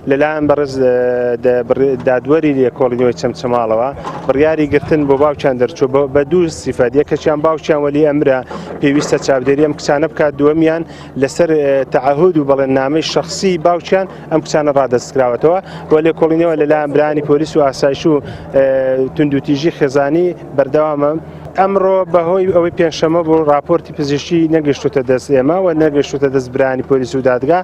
لەلایەن بەڕێز دادوەری لێکۆڵینەوەی چەمچەماڵەوە بڕیاری گرتن بۆ باوکیان دەرچوو بە دوو سیفەت، یەکەیان باوکیان وەلی ئەمرە پێویستە چاودێری ئەم کچانە بکات، دووەمیان لەسەر تەعهود و بەڵێننامەی شەخسی باوکیان ئەم کچانە ڕادەستکراوەتەوە بۆ لێکۆڵینەوە لەلایەن برانی پۆلیس و ئاسایش و توندوتیژی خێزانی بەردەوامە. ئەمڕۆ بەهۆی ئەوەی پێنجشەمە بۆ راپۆرتی پزیشکی نەگەشتوتە دەست ئێمە و نەگەشتوتە دەست برانی پۆلیس و دادگا،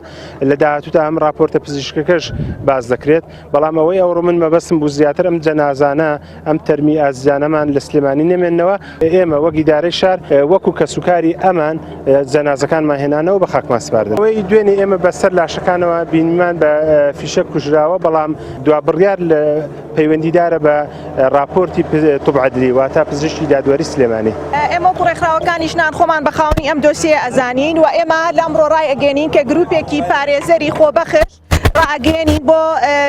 لە داهاتوودا ئەم راپۆرتە پزیشکەکەش باز دەکرێت. بەڵام ئەوەی ئەوڕۆ من مەبەستم بوو زیاتر ئەم جەنازانە ئەم تەرمی ئازیانەمان لە سلێمانی نەمێننەوە، ئێمە وەک ئیدارەی شار وەکو کەسوکاری ئەمان جەنازەکانمان هێنانەوە بە خاکمان سپاردن. ئەوەی دوێنێ ئێمە بەسەر لاشەکانەوە بینیمان بە فیشە کوژراوە، بەڵام دوا بڕیار لە پەیوەندیدارە بە راپۆرتی توبعەدلی واتە پزیشکی دادوەری سلێمانی. ئێمە کوڕێکراوەکانیشنان خۆمان بە خاوەنی ئەم دۆسیە ئەزانین و ئێمە لەمڕۆ ڕای ئەگەێنین کە گروپێکی پارێزەری خۆبەخش ڕاگەێنین بۆ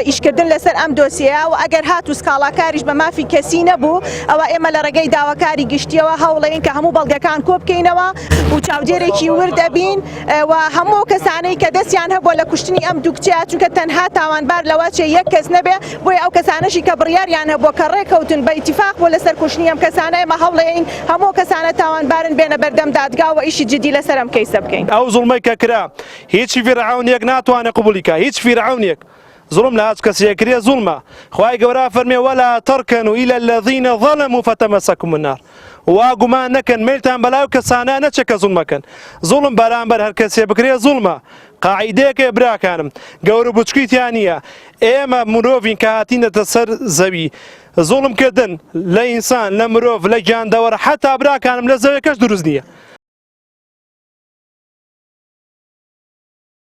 ئیشکردن لەسەر ئەم دۆسیە و ئەگەر هاتو سکاڵاکاریش بە مافی کەسی نەبوو ئەوە ئێمە لە ڕێگەی داواکاری گشتیەوە هەوڵەین کە هەموو بەڵگەکان کۆبکەینەوە و چاودێرێکی وردەبین و هەموو کەسانەی کە دەستیان هەبووە لە کوشتنی ئەم دوو کچە، چونکە تەنها تاوانبار لەوە چێ یەک کەس نەبێ، بۆیە ئەو کەسانەشی کە بڕیاریان هەبووە کە ڕێکەوتن بە ئیتیفاق بۆ لەسەر کوشتنی ئەم کەسانە، ئێمە هەوڵەیەین هەموو کەسانە تاوانبارن بێنە بەردەم دادگا و ئیشی جدی لەسەر ئەم کەیسە بکەین. ئەو زوڵمەی کە کرا هیچی فیرعونێک ناتوانێت قبولی کە، هیچ فیرعونێک ظلم لە هەچ کەسێکرێ زوڵمە. خوای گەورە فەرمێ وەلا تەرکەنوا إلى الذين ظلموا فتمسكم النار. وا گومان نەکەن میلتان بەلاو کەسانە نەچێت کە زوڵمەکەن. زوڵم بەرامبەر هەر کەسێ بکرێ زوڵمە. قاعیدەیەکە براکانم گەورە بچکیتیان نییە، ئێمە مرۆڤین کە هاتینەتە سەر زەوی، زوڵمکردن لە ئینسان لە مرۆڤ لە گیاندەوەرە حتا براکانم لە زەویەکەش دروست نییە.